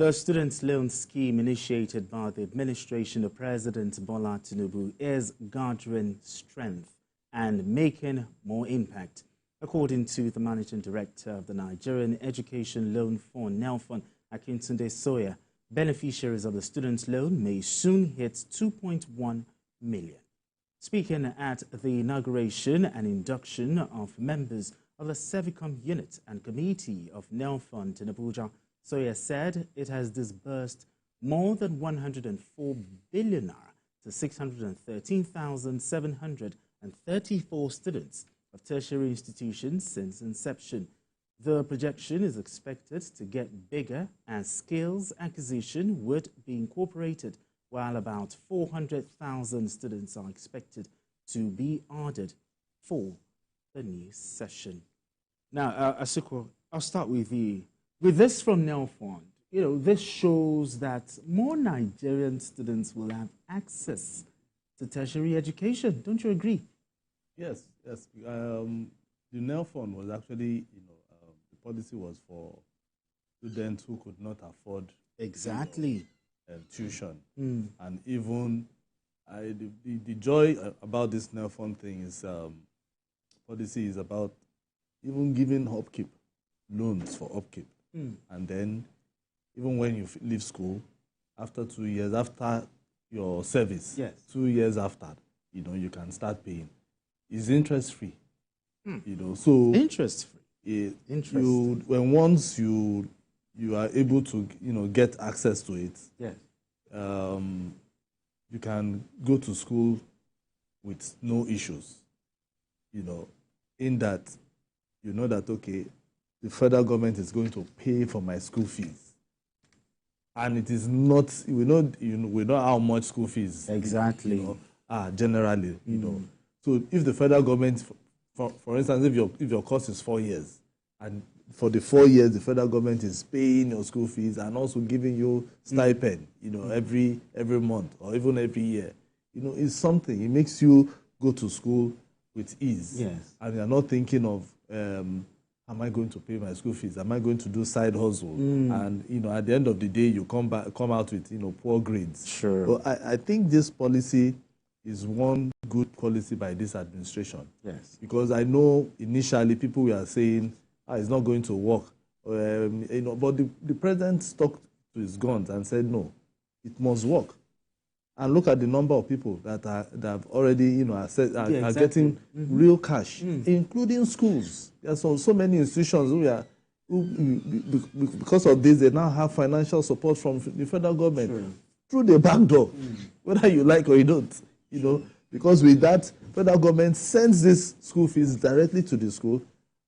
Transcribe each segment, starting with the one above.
The student loan scheme initiated by the administration of President Bola Tinubu is gathering strength and making more impact. According to the Managing Director of the Nigerian Education Loan Fund, NELFUND, Akintunde Sawyerr, beneficiaries of the student loan may soon hit 2.1 million. Speaking at the inauguration and induction of members of the SERVICOM unit and committee of NELFUND in Abuja, Sawyer said it has disbursed more than 104 billion naira to 613,734 students of tertiary institutions since inception. The projection is expected to get bigger as skills acquisition would be incorporated, while about 400,000 students are expected to be added for the new session. Now, Asuko, I'll start with you. With this from NELFUND, this shows that more Nigerian students will have access to tertiary education. Don't you agree? Yes, yes. The NELFUND was actually, the policy was for students who could not afford exactly tuition. And even the joy about this NELFUND thing is policy is about even giving upkeep, loans for upkeep. And then even when you leave school, after 2 years, after your service, yes, 2 years after, you can start paying. It's interest-free, so interest-free. When once you are able to, get access to it, yes, you can go to school with no issues, in that you know that, okay, the federal government is going to pay for my school fees. And it is not, we know how much school fees exactly are generally, So if the federal government, for instance, if your course is 4 years, and for the 4 years the federal government is paying your school fees and also giving you stipend, every month or even every year, it's something. It makes you go to school with ease. Yes. And you're not thinking of, am I going to pay my school fees? Am I going to do side hustle? And at the end of the day, you come out with poor grades. Sure. So I think this policy is one good policy by this administration. Yes. Because I know initially people were saying, it's not going to work. But the president stuck to his guns and said, no, it must work. And look at the number of people that have already, are getting real cash, including schools. There are so many institutions who because of this, they now have financial support from the federal government through the back door, whether you like or you don't. Because with that, federal government sends this school fees directly to the school,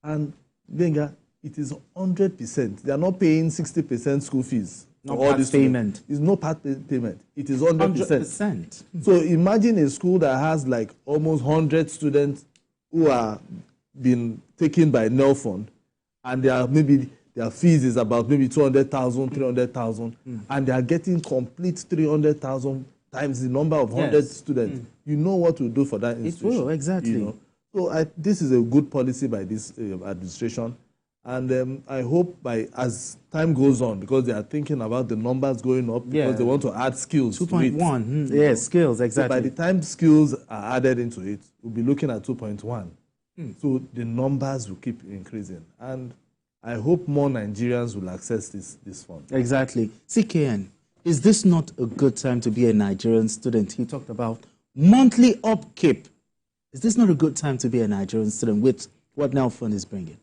and Benga, it is 100%. They are not paying 60% school fees. No part payment. It's no part payment. It is 100%. So imagine a school that has like almost 100 students who are being taken by NELFUND, and their fees is about maybe 200,000, 300,000, and they are getting complete 300,000 times the number of 100 students. You know what to do for that institution. It will, exactly. So this is a good policy by this administration. And I hope as time goes on, because they are thinking about the numbers going up, because they want to add skills 2.1, yes, skills, exactly. So by the time skills are added into it, we'll be looking at 2.1. So the numbers will keep increasing. And I hope more Nigerians will access this fund. Exactly. CKN, is this not a good time to be a Nigerian student? He talked about monthly upkeep. Is this not a good time to be a Nigerian student with what NELFUND is bringing?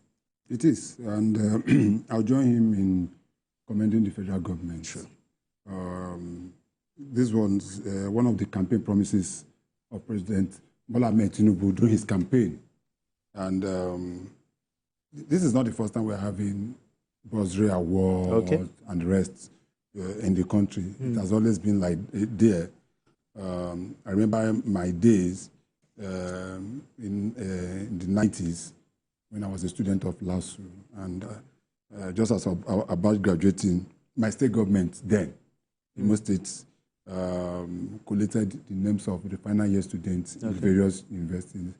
It is, and I'll join him in commending the federal government. Sure. This was one of the campaign promises of President Bola Tinubu during his campaign. And this is not the first time we're having bursary award and the rest in the country. It has always been like there. I remember my days in the 90s, when I was a student of LASU, and just as about graduating, my state government then, in most states, collated the names of the final year students in various universities,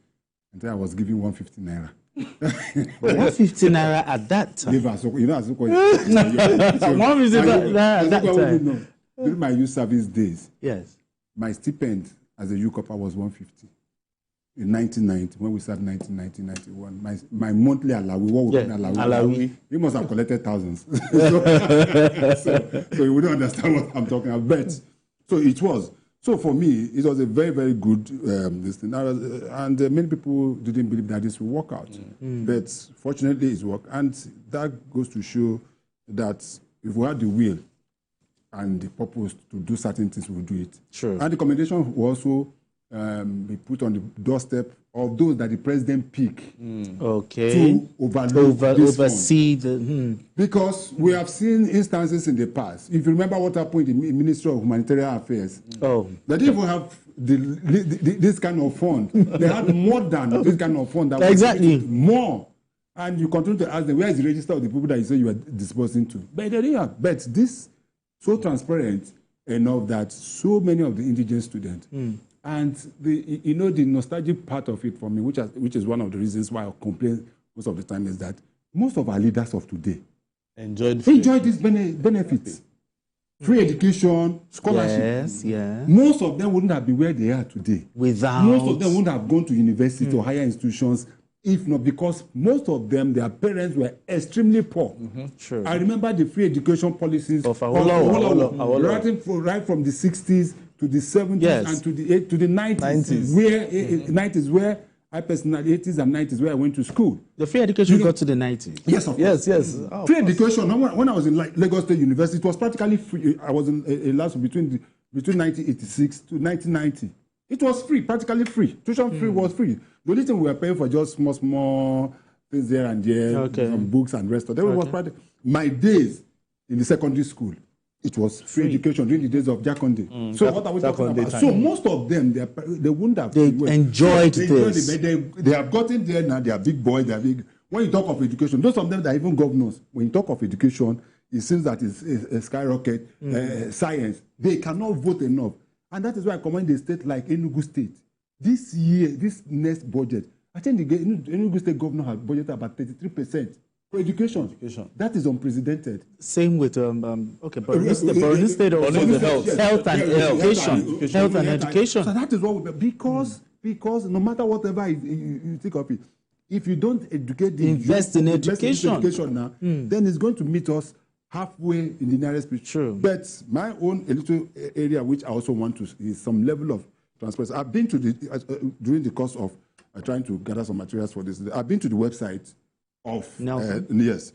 and then I was given 150 naira 150 naira at that time. You know, as at that time. During my youth service days, Yes. my stipend as a youth corper was 150. In 1990, when we started 1991, my monthly alawi, what we call alawi, we must have collected thousands. so you wouldn't understand what I'm talking about. But, so it was. So for me, it was a very, very good this thing. And many people didn't believe that this would work out. But fortunately, it's worked. And that goes to show that if we had the will and the purpose to do certain things, we'll do it. Sure. And the commendation will also be put on the doorstep of those that the president pick to oversee the. Because we have seen instances in the past. If you remember what happened in the Ministry of Humanitarian Affairs, they didn't even have this kind of fund. They had more than this kind of fund. That Exactly. Was more. And you continue to ask them, where is the register of the people that you say you are disbursing to? But they didn't have. But this so transparent enough that so many of the indigenous students and the nostalgic part of it for me, which is one of the reasons why I complain most of the time, is that most of our leaders of today enjoy these benefits. Free education, scholarship. Yes, yeah. Most of them wouldn't have been where they are today. Most of them wouldn't have gone to university or higher institutions, if not because most of them, their parents were extremely poor. Sure. I remember the free education policies of Awolowo. Right from the 60s to the 70s and to the 90s, where I personally, 80s and 90s, where I went to school. The free education got to the 90s. Yes, of course. Yes. Free education, when I was in Lagos State University, it was practically free. I was in a last between 1986 to 1990. It was free, practically free. Tuition free was free. The only thing we were paying for just small things there and there, some books and rest of them. Was practically. My days in the secondary school, it was free education during the days of Jakonde. So what are we talking about? So most of them, they wouldn't have. They enjoyed this. They have gotten there now. They are big boys. They are big. When you talk of education, those of them that are even governors, when you talk of education, it seems that it's a skyrocket. Science. They cannot vote enough. And that is why I commend a state like Enugu State. This year, this next budget, I think the Enugu State governor has budgeted about 33% for education. That is unprecedented. Same with Borno State also health and education. Health and education. So that is what because no matter whatever you think of it, if you don't educate the invest in education now, then it's going to meet us halfway in the nearest future. True. But my own a little area which I also want to is some level of transparency. I've been to during the course of trying to gather some materials for this. I've been to the website of nel.gov.ng.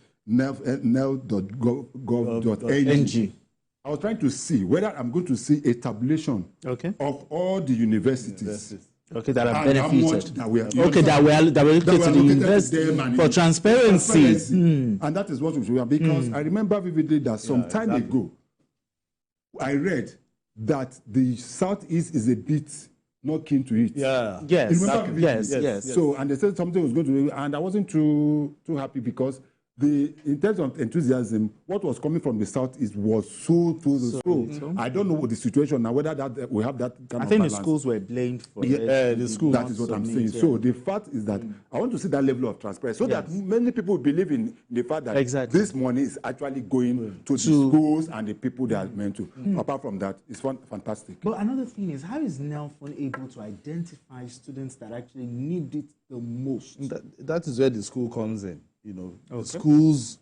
I was trying to see whether I'm going to see a tabulation of all the universities. That are benefited. That were allocated to the university for transparency. And that is what we should have. Because I remember vividly that some time ago, I read that the Southeast is a bit not keen to it. Yes. So, and they said something was going to be, and I wasn't too happy because in terms of enthusiasm, what was coming from the Southeast was so. I don't know what the situation now, whether that we have that kind of balance. I think the schools were blamed for the schools. That is what I'm saying. So the fact is that I want to see that level of transparency so that many people believe in the fact that this money is actually going to the schools and the people they are meant to. Apart from that, it's fantastic. But another thing is, how is NELFUND able to identify students that actually need it the most? That is where the school comes in. The schools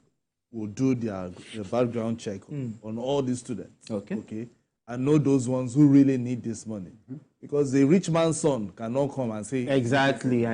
will do their background check on all the students. And know those ones who really need this money. Because the rich man's son cannot come and say, I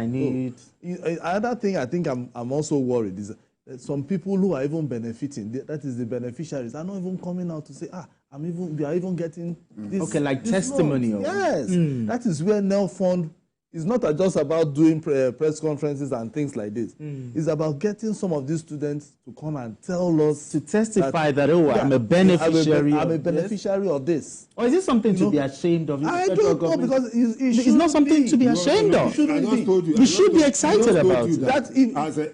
need. Another thing I think I'm also worried is that some people who are even benefiting, that is the beneficiaries, are not even coming out to say, we are even getting this. Like testimonial. Yes. That is where NELFUND is not just about doing press conferences and things like this. It's about getting some of these students to come and tell us, to testify that I'm a beneficiary. I'm a beneficiary of this. Or is this something to be ashamed of? I don't know, because it's not something to be ashamed of. You should be excited about that.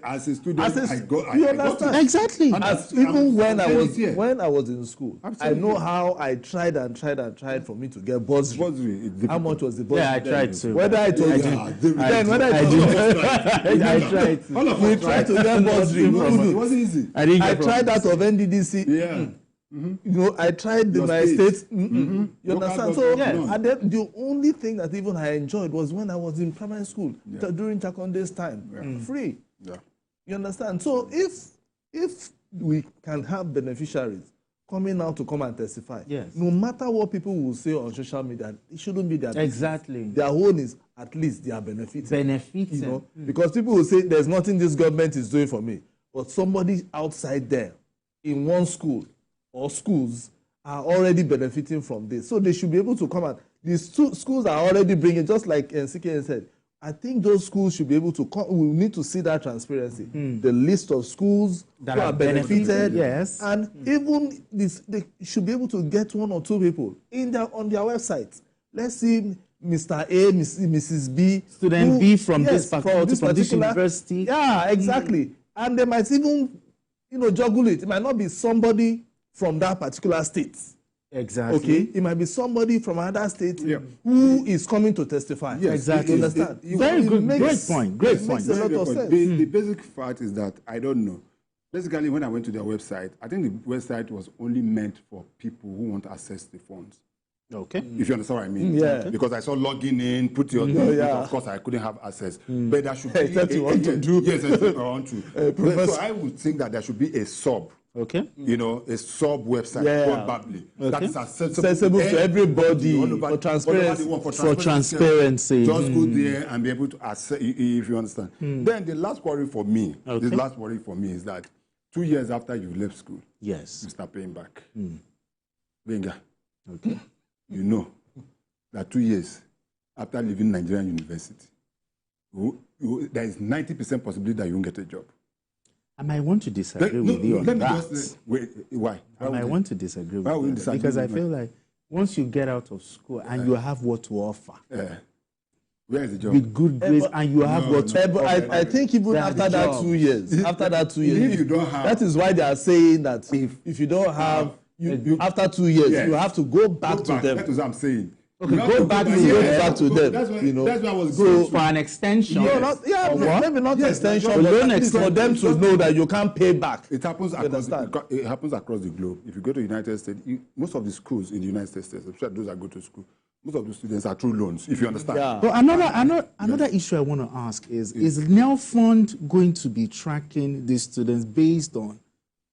As a student, I got exactly. Even when I was in school, I know how I tried for me to get bursary. How much was the bursary? Yeah, I tried to. Whether it Then when I tried to get bursary. It wasn't easy. I tried that of NDDC. Yeah. I tried my state. You understand? So and then the only thing that even I enjoyed was when I was in primary school during Chakonde's time, free. Yeah. You understand? So if we can have beneficiaries coming out to come and testify, no matter what people will say on social media, it shouldn't be their business. Exactly. Their own is at least they are benefiting. You know, because people will say there's nothing this government is doing for me, but somebody outside there in one school or schools are already benefiting from this. So they should be able to come out. These schools are already bringing, just like NCK said, I think those schools should be able to come. We need to see that transparency. The list of schools that who are benefited. Yes. And even this, they should be able to get one or two people on their website. Let's see Mr. A, Mrs. B. Student B from this university. Yeah, exactly. And they might even, juggle it. It might not be somebody from that particular state. Exactly. Okay, it might be somebody from another state who is coming to testify. Yes, exactly. You understand? Very good. Great point. Great point. Makes a lot of sense. The basic fact is that I don't know. Basically, when I went to their website, I think the website was only meant for people who want to access the funds. Okay. If you understand what I mean. Yeah. Because I saw logging in, put your of course I couldn't have access. But there should be Except you want to do. Yes, I want to. So I would think that there should be a sub. Okay. A sub website probably that is accessible to everybody for transparency. For transparency. Just go there and be able to access, if you understand. Then the last worry for me, is that 2 years after you left school, you start paying back. Benga. Okay. You know that 2 years after leaving Nigerian University, there is 90% possibility that you won't get a job. I might want to disagree with you on that. Why? I might want to disagree with you because I feel like once you get out of school and you have what to offer, where is the job? With good grades and you have what to offer. I think even after that 2 years, if you don't have, that is why they are saying that if you don't have, after 2 years, you have to go back to them. That's what I'm saying. Okay, go back to them. That's why I was going for an extension. Maybe not extension, but at least for them to know that you can't pay back. It happens across the globe. If you go to the United States, most of the schools in the United States, especially those that go to school, most of the students are through loans. If you understand. Yeah. But another issue I want to ask is NELFUND going to be tracking the students based on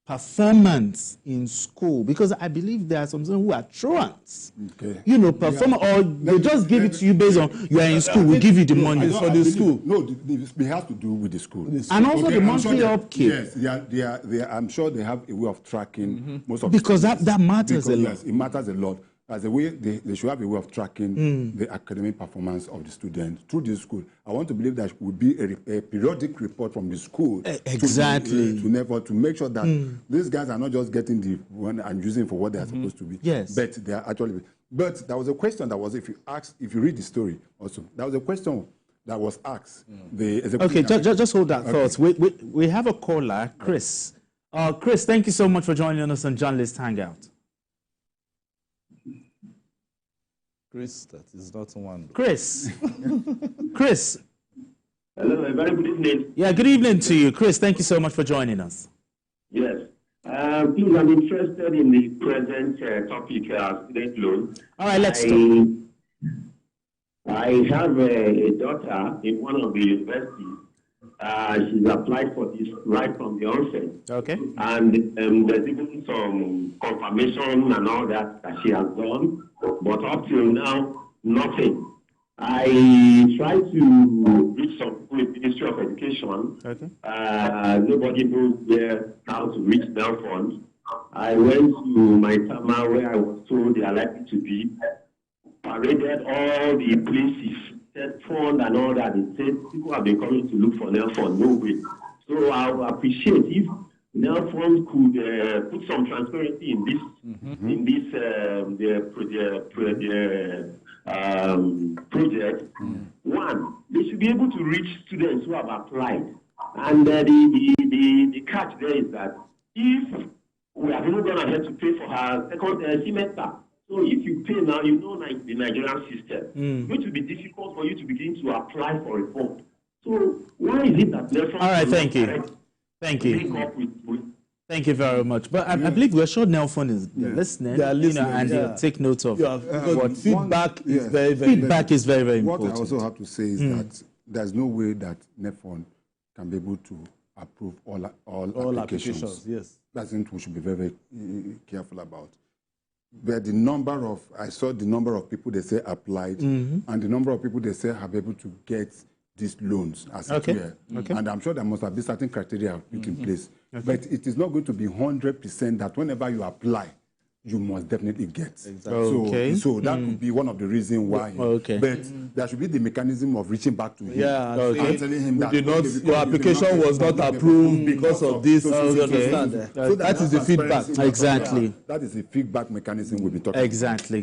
performance in school? Because I believe there are some students who are truants. Okay. Or they just give it to you based on you are in school, we give you the money for the school. No, it has to do with the school. And also the monthly upkeep. Yes, I'm sure they have a way of tracking most of because that matters a lot. Yes, it matters a lot. As a way, they should have a way of tracking the academic performance of the student through the school. I want to believe that would be a periodic report from the school to make sure that these guys are not just getting the one and using for what they are supposed to be. Yes. But they are actually. But there was a question that was, if you read the story also, there was a question that was asked. Okay, just hold that thought. We have a caller, Chris. Chris, thank you so much for joining us on Journalist Hangout. Chris, that is not one. Chris. Hello, a very good evening. Yeah, good evening to you. Chris, thank you so much for joining us. Yes. Please, I'm interested in the present topic, student loan. All right, let's talk. I have a daughter in one of the universities. She's applied for this right from the onset. Okay. And there's even some confirmation and all that she has done. But up till now, nothing. I tried to reach some people in the Ministry of Education. Okay. Nobody knows how to reach NELFUND. I went to my Tama where I was told they are likely to be. Paraded all the places, set fund and all that. They said people have been coming to look for NELFUND. No way. So I would appreciate if NELFUND could put some transparency in this, project. One, they should be able to reach students who have applied. And the catch there is that if we have even gone ahead to pay for her second semester, So if you pay now, you know, like the Nigerian system, it's going to be difficult for you to begin to apply for reform. So why is it that NELFUND? All right, thank you. Thank you. Thank you very much. But I believe we're sure NELFUND is listening, They are listening, and they'll take note of what feedback is very, very feedback is very, very What important. I also have to say is that there's no way that NELFUND can be able to approve all applications. Yes. That's something we should be very, very careful about. But the number of, I saw the number of people they say applied, and the number of people they say have been able to get these loans as it were. And I'm sure there must have been certain criteria put in place. But it is not going to be 100% that whenever you apply, you must definitely get. Exactly. So that could be one of the reasons why. But there should be the mechanism of reaching back to him. And telling him that your application was not approved because of this. So that is the feedback. Exactly. That is the feedback mechanism we'll be talking about. Exactly.